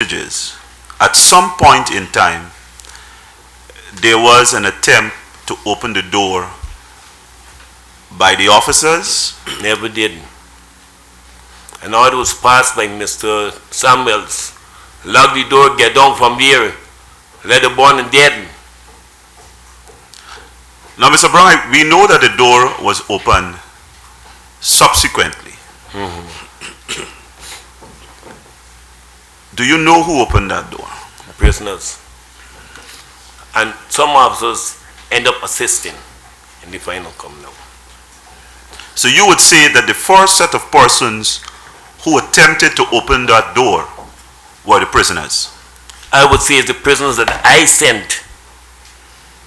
messages, at some point in time, there was an attempt to open the door by the officers. Never did. An order was passed by Mr. Samuels. Lock the door, get down from there. Let the born and dead. Now, Mr. Browne, we know that the door was opened subsequently. Do you know who opened that door? Prisoners. And some officers end up assisting in the final come now. So you would say that the first set of persons who attempted to open that door were the prisoners? I would say it's the prisoners that I sent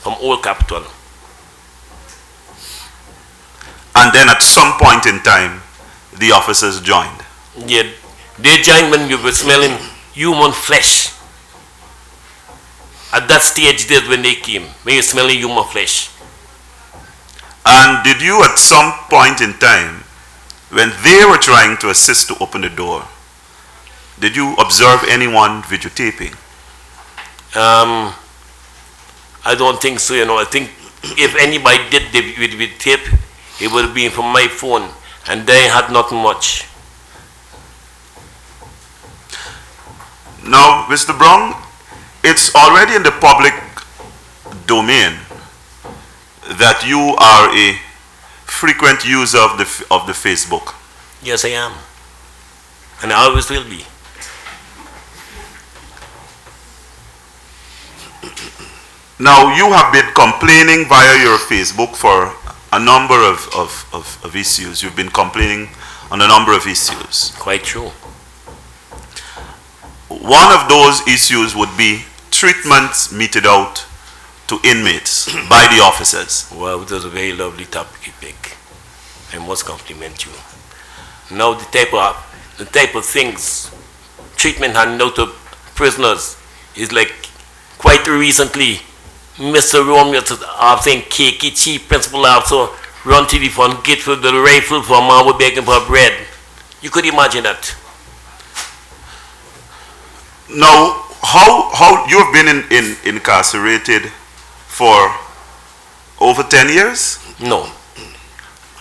from Old Capitol. And then at some point in time, the officers joined. Yeah, they joined when you were smelling human flesh. At that stage, that's when they came, when you're smelling human flesh. And did you at some point in time, when they were trying to assist to open the door, did you observe anyone videotaping? I don't think so, I think if anybody did with tape, it would have been from my phone, and they had not much. Now, Mr. Browne, it's already in the public domain that you are a frequent user of the Facebook. Yes, I am. And I always will be. Now, you have been complaining via your Facebook for a number of issues. You've been complaining on a number of issues. Quite true. One of those issues would be treatments meted out to inmates by the officers. Well, it was a very lovely topic you pick. I must compliment you. Now the type of things, treatment handed out to prisoners is like quite recently, Mr. Romeo saying cakey chief principal officer run to the front gate with the rifle for a man who begging for bread. You could imagine that. Now, how you've been incarcerated for over 10 years? No.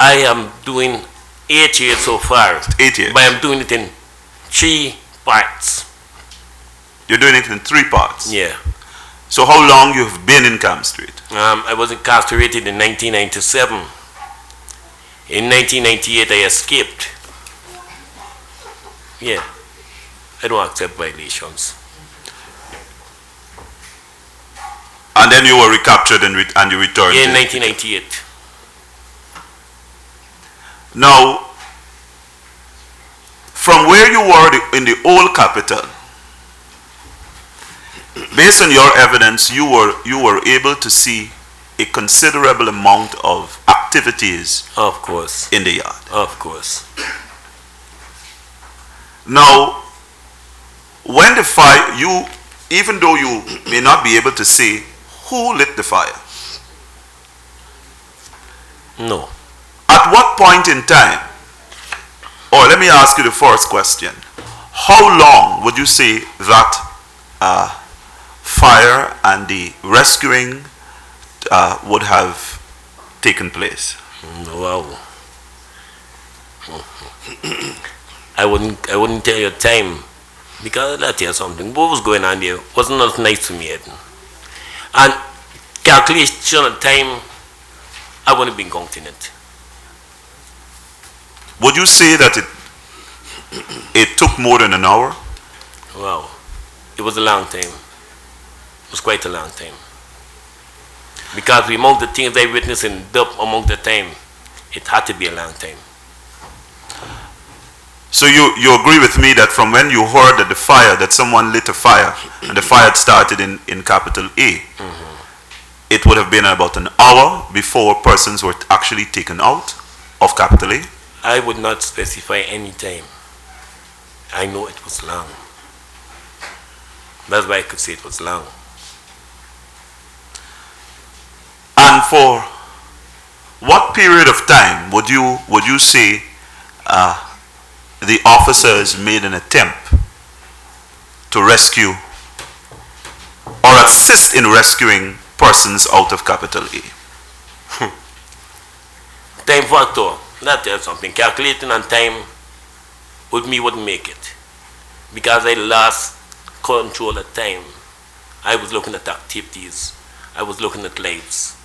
I am doing 8 years so far. 8 years. But I'm doing it in 3 parts. You're doing it in 3 parts? Yeah. So how long you've been in Camp Street? I was incarcerated in 1997. In 1998 I escaped. Yeah. I don't accept violations. And then you were recaptured and you returned? In 1998. Now, from where you were in the old capital, based on your evidence, you were able to see a considerable amount of activities. Of course. In the yard. Of course. Now, when the fire, even though you may not be able to say who lit the fire. No. At what point in time, or let me ask you the first question, how long would you say that fire and the rescuing would have taken place? Wow. I wouldn't tell you time, because I'll tell you something. What was going on there wasn't not nice to me. And calculation of time, I wouldn't have been counting it. Would you say that it took more than an hour? Wow. It was a long time. It was quite a long time. Because among the things I witnessed in among the time, it had to be a long time. So you agree with me that from when you heard that someone lit a fire, and the fire had started in capital A, it would have been about an hour before persons were actually taken out of capital A? I would not specify any time. I know it was long. That's why I could say it was long. And for what period of time would you say the officers made an attempt to rescue or assist in rescuing persons out of capital A? Time factor. That tells something. Calculating on time with me wouldn't make it. Because I lost control of time. I was looking at activities. I was looking at lives.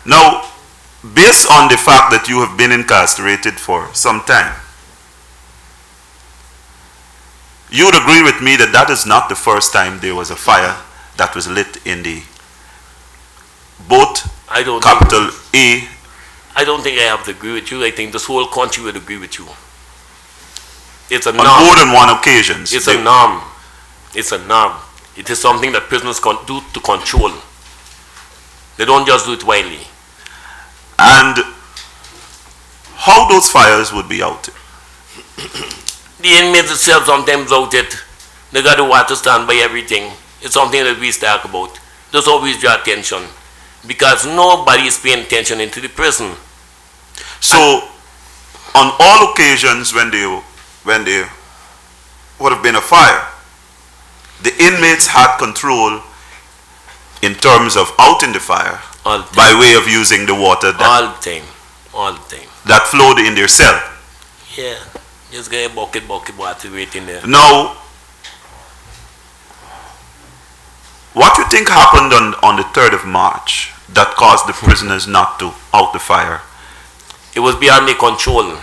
Now, based on the fact that you have been incarcerated for some time, you would agree with me that that is not the first time there was a fire that was lit in the both capital A. I don't think I have to agree with you. I think this whole country would agree with you. It's a norm. On more than one occasions. It's a norm. It's a norm. It is something that prisoners can do to control. They don't just do it widely. And how those fires would be out? The inmates themselves sometimes out it. They got the water stand by everything. It's something that we talk about. Just always draw attention. Because nobody is paying attention into the prison. So, on all occasions when there would have been a fire, the inmates had control in terms of outing the fire by way of using the water that flowed in their cell. Yeah, just get a bucket water waiting there. Now, what you think happened on the 3rd of March that caused the prisoners not to out the fire? It was beyond their control.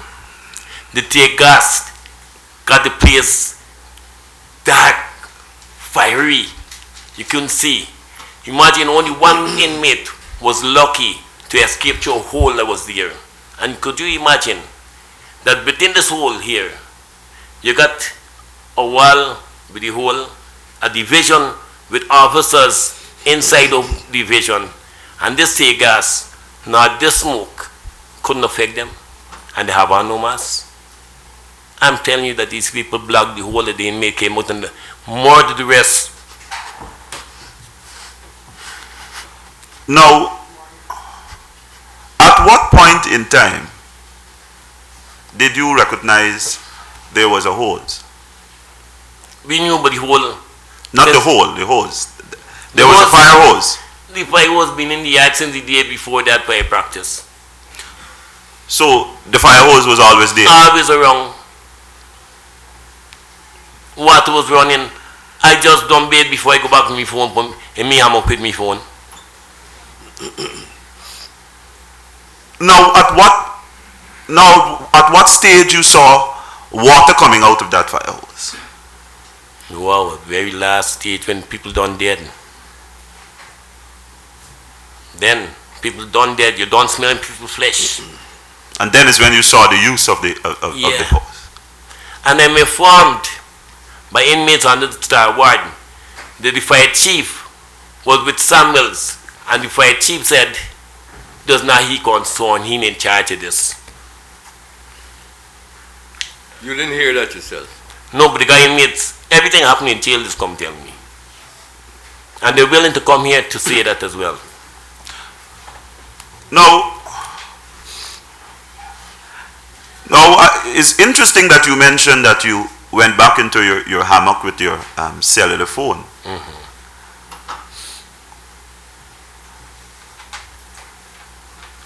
The tear gas got the place dark, fiery. You couldn't see. Imagine only one inmate was lucky to escape through a hole that was there. And could you imagine that within this hole here, you got a wall with the hole, a division with officers inside the division, and this tear gas, not this smoke, couldn't affect them, and they have on no mask. I'm telling you that these people blocked the hole that the inmate came out and murdered the rest. Now, at what point in time did you recognize there was a hose? We knew about the hole. Not the hole, the hose. There was a fire hose. The fire hose been in the yard since the day before that fire practice. So the fire hose was always there? Always around. Water was running. I just done bed before I go back to my phone and me I'm up with my phone. Now at what stage you saw water coming out of that fire hose? Wow, very last stage when people done dead. Then people done dead, you don't smell people's flesh. And then is when you saw the use of the hose. And I'm informed by inmates under the Star Ward that the fire chief was with Samuels, and the fire chief said, does not he concern him in charge of this? You didn't hear that yourself? No, but the guy inmates, everything happening in jail just come tell me. And they're willing to come here to say that as well. Now, it's interesting that you mentioned that you went back into your hammock with your cellular phone. Mm-hmm.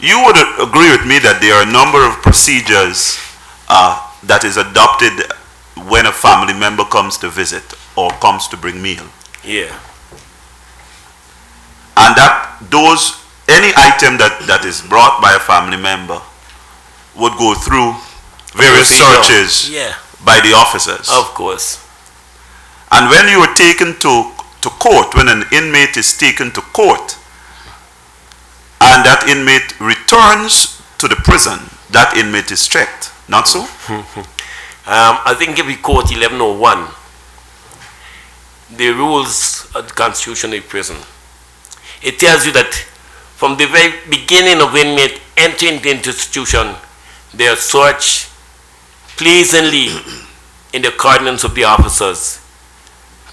You would agree with me that there are a number of procedures that is adopted when a family member comes to visit or comes to bring meal. Yeah. And that any item that is brought by a family member would go through various searches by the officers. Of course. And when you are taken to court, when an inmate is taken to court, and that inmate returns to the prison, that inmate is checked. Not so? I think if we quote 1101, the rules of the Constitution of the prison, it tells you that from the very beginning of inmate entering the institution, they are searched pleasantly in the accordance of the officers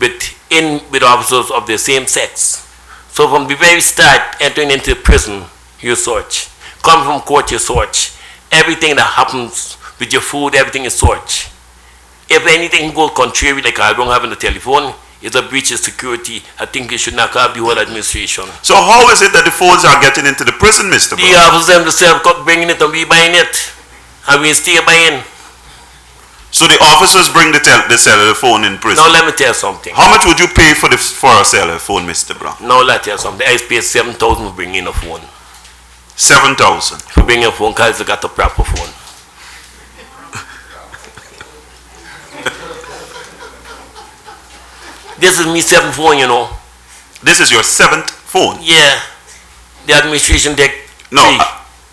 with officers of the same sex. So from the very start entering into the prison, you search. Come from court, you search. Everything that happens with your food, everything is search. If anything goes contrary, like I don't have on the telephone, it's a breach of security. I think you should knock out the whole administration. So how is it that the phones are getting into the prison, Mr. The Browne? officers themselves bringing it and we buying it. And we stay buying. So the officers bring the cellular phone in prison. Now let me tell you something. How much would you pay for a cellular phone, Mr. Browne? Now let me tell you something. I pay 7,000 for bringing a phone. 7,000. For bringing a phone because I got a proper phone. This is me 7th phone, you know. This is your 7th phone? Yeah. The administration take No.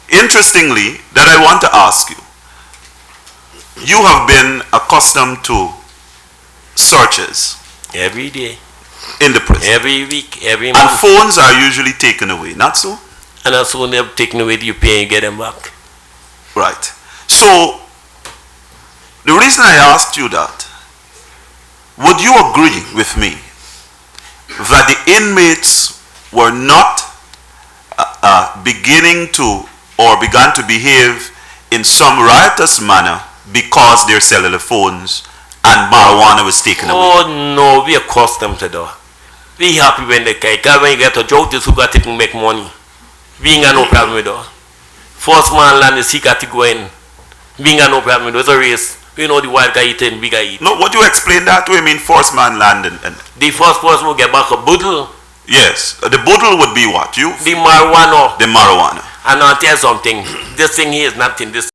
Interestingly, that I want to ask you. You have been accustomed to searches every day, in the prison. every week, every And month. phones are usually taken away, not so? And as soon as they're taken away, you pay and get them back. Right. So, the reason I asked you that, would you agree with me that the inmates were not beginning to or began to behave in some riotous manner because their cellular phones and marijuana was taken away? Oh no, we accustomed to that. We happy when they can. Because when you get a job, this who got it to make money. We ain't got no problem with that. First man land, the sea got to go in. We ain't got no problem with that. It's a race. We know the wild guy eating, we got eat. No, would you explain that to him in force man land and The first person will get back a boodle. yes, the boodle would be what? You? The marijuana. The marijuana. And I'll tell you something. This thing here is nothing. This